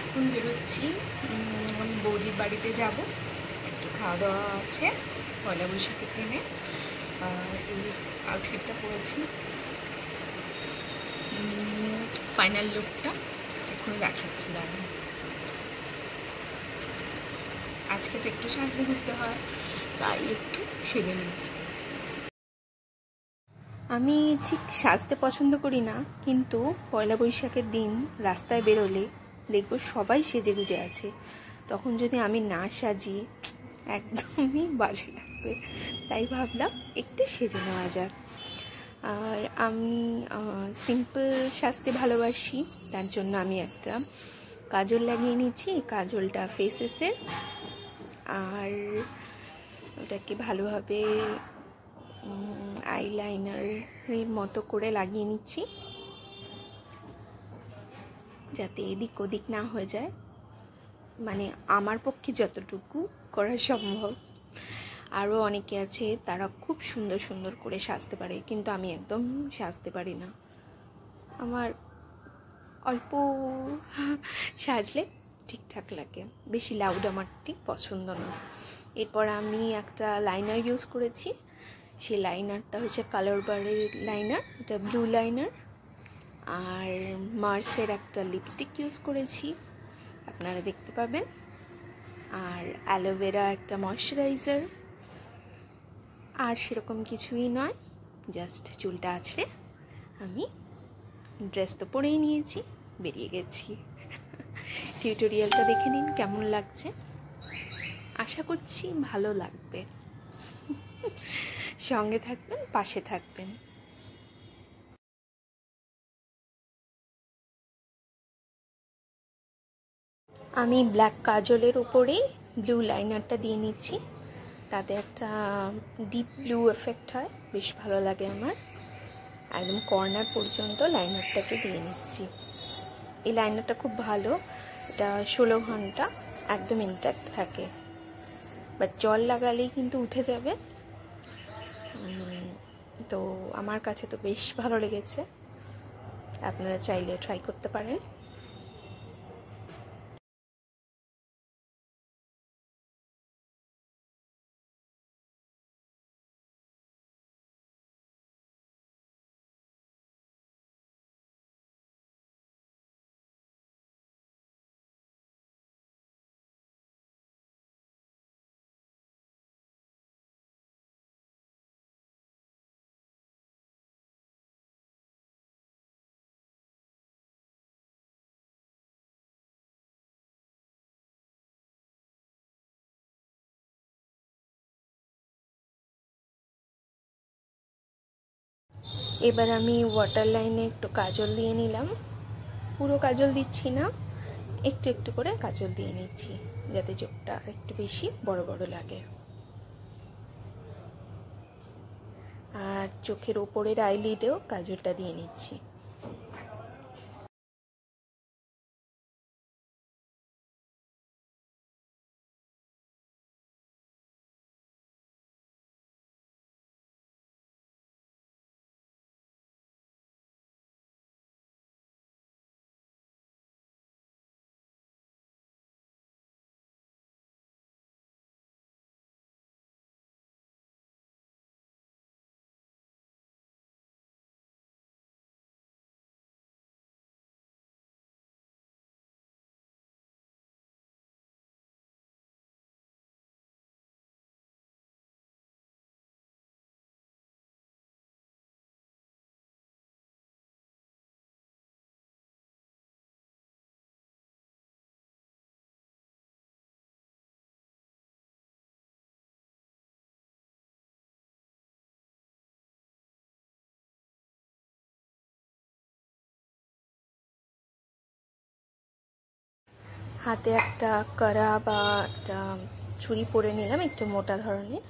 এখন বেরোচ্ছি, বৌদির বাড়িতে যাব, একটু খাওয়া দাওয়া আছে পয়লা বৈশাখের দিনে। এই আউটফিটটা পরেছি, ফাইনাল লুকটা এখনই দেখাচ্ছি। দাঁড়ান, আজকে তো একটু সাজতে খুঁজতে হয়, তাই একটু সেজে নিচ্ছি। আমি ঠিক সাজতে পছন্দ করি না, কিন্তু পয়লা বৈশাখের দিন রাস্তায় বেরোলে দেখব সবাই সেজে গুজে আছে, তখন যদি আমি না সাজি একদমই বাজে লাগবে। তাই ভাবলাম একটু সেজে নেওয়া যাক। আর আমি সিম্পল সাজতে ভালোবাসি, তার জন্য আমি একটা কাজল লাগিয়ে নিচ্ছি। কাজলটা ফেসেসের, আর ওটাকে ভালোভাবে আইলাইনারের মতো করে লাগিয়ে নিচ্ছি, যাতে এদিক ওদিক না হয়ে যায়, মানে আমার পক্ষে যতটুকু করা সম্ভব। আরও অনেকে আছে তারা খুব সুন্দর সুন্দর করে সাজতে পারে, কিন্তু আমি একদম সাজতে পারি না। আমার অল্প সাজলে ঠিকঠাক লাগে, বেশি লাউড আমার ঠিক পছন্দ না। এরপর আমি একটা লাইনার ইউজ করেছি, সেই লাইনারটা হচ্ছে কালার বারের লাইনার, এটা ব্লু লাইনার। আর মার্সের একটা লিপস্টিক ইউজ করেছি, আপনারা দেখতে পাবেন। আর অ্যালোভেরা একটা ময়শ্চারাইজার। আর সেরকম কিছুই নয়, জাস্ট চুলটা আছড়ে আমি ড্রেস তো পরেই নিয়েছি, বেরিয়ে গেছি। টিউটোরিয়ালটা দেখে নিন কেমন লাগছে, আশা করছি ভালো লাগবে। সঙ্গে থাকবেন, পাশে থাকবেন। আমি ব্ল্যাক কাজলের উপরেই ব্লু লাইনারটা দিয়ে নিচ্ছি, তাতে একটা ডিপ ব্লু এফেক্ট হয়, বেশ ভালো লাগে আমার। একদম কর্নার পর্যন্ত লাইনারটাকে দিয়ে নিচ্ছি। এই লাইনারটা খুব ভালো, এটা 16 ঘন্টা একদম ইনট্যাক্ট থাকে, বাট জল লাগালেই কিন্তু উঠে যাবে। তো আমার কাছে তো বেশ ভালো লেগেছে, আপনারা চাইলে ট্রাই করতে পারেন। এবার আমি ওয়াটার লাইনে একটু কাজল দিয়ে নিলাম, পুরো কাজল দিচ্ছি না, একটু একটু করে কাজল দিয়ে নিচ্ছি, যাতে চোখটা একটু বেশি বড় বড় লাগে। আর চোখের ওপরের আইলিডেও কাজলটা দিয়ে নিচ্ছি। হাতে একটা কড়া বা একটা ছুরি পরে নিলাম, একটু মোটা ধরনের।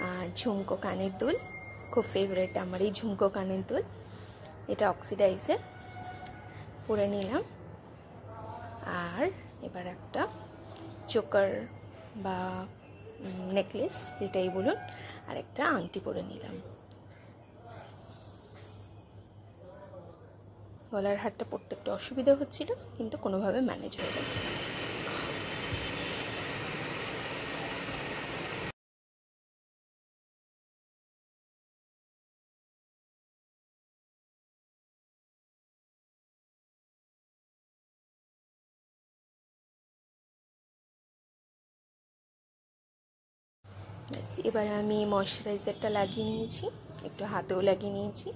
আর ঝুমকো কানের দুল, খুব ফেভারিট আমার এই ঝুমকো কানের দুল, এটা অক্সিডাইজের, পরে নিলাম। আর এবার একটা চোকার বা নেকলেস, যেটাই বলুন, আর একটা আংটি পরে নিলাম। গলার হারটা পরতে একটু অসুবিধা হচ্ছিল, কিন্তু কোনোভাবে ম্যানেজ হয়ে গেছে। এবারে আমি ময়শ্চারাইজারটা লাগিয়ে নিয়েছি, একটু হাতেও লাগিয়ে নিয়েছি।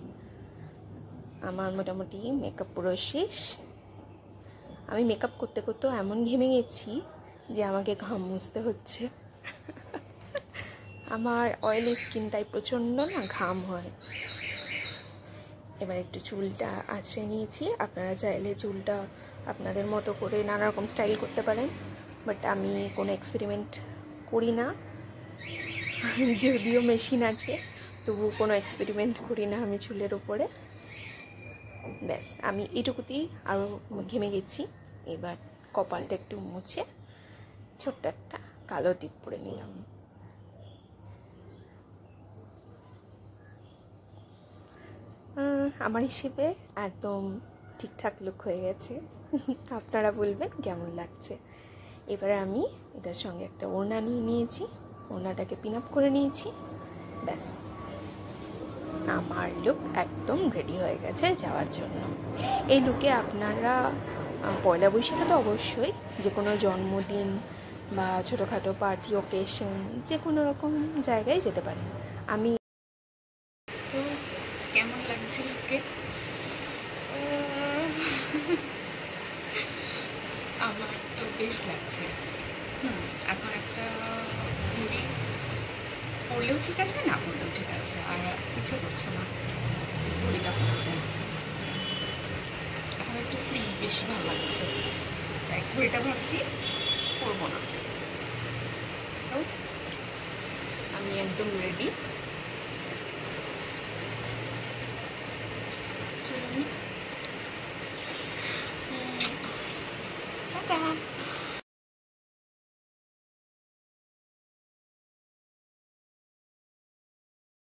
আমার মোটামুটি মেকআপ পুরো শেষ। আমি মেকআপ করতে করতেও এমন ঘেমে গেছি যে আমাকে ঘাম মুছতে হচ্ছে। আমার অয়েলি স্কিন, তাই প্রচণ্ড না ঘাম হয়। এবার একটু চুলটা আঁচড়ে নিয়েছি। আপনারা চাইলে চুলটা আপনাদের মতো করে নানা রকম স্টাইল করতে পারেন, বাট আমি কোনো এক্সপেরিমেন্ট করি না। যদিও মেশিন আছে, তবু কোনো এক্সপেরিমেন্ট করি না আমি চুলের ওপরে। ব্যাস, আমি এইটুকুতেই আরও ঘেমে গেছি। এবার কপালটা একটু মুছে ছোট্ট একটা কালো টিপ পরে নিলাম। আমার হিসেবে একদম ঠিকঠাক লুক হয়ে গেছে। আপনারা বলবেন কেমন লাগছে। এবারে আমি এটার সঙ্গে একটা ওড়না নিয়ে নিয়েছি, ওড়নাটাকে পিন আপ করে নিয়েছি। ব্যাস, আমার লুক একদম রেডি হয়ে গেছে যাওয়ার জন্য। এই লুকে আপনারা পয়লা বৈশাখে তো অবশ্যই যে কোনো জন্মদিন বা ছোটোখাটো পার্টি ওকেশন যে কোনো রকম জায়গায় যেতে পারেন। আমি তো কেমন লাগছে লুকে? আমার তো বেশ লাগছে। এখন একটা ঘুড়ি পরলেও ঠিক আছে, না পরলেও ঠিক আছে, আর ইচ্ছে করছে না ঘুড়িটা পরতে। এখন একটু ফ্রি বেশি ভালো লাগছে, তাই ঘুড়িটা ভাবছি পরবো না। তো আমি একদম রেডি। টাটা।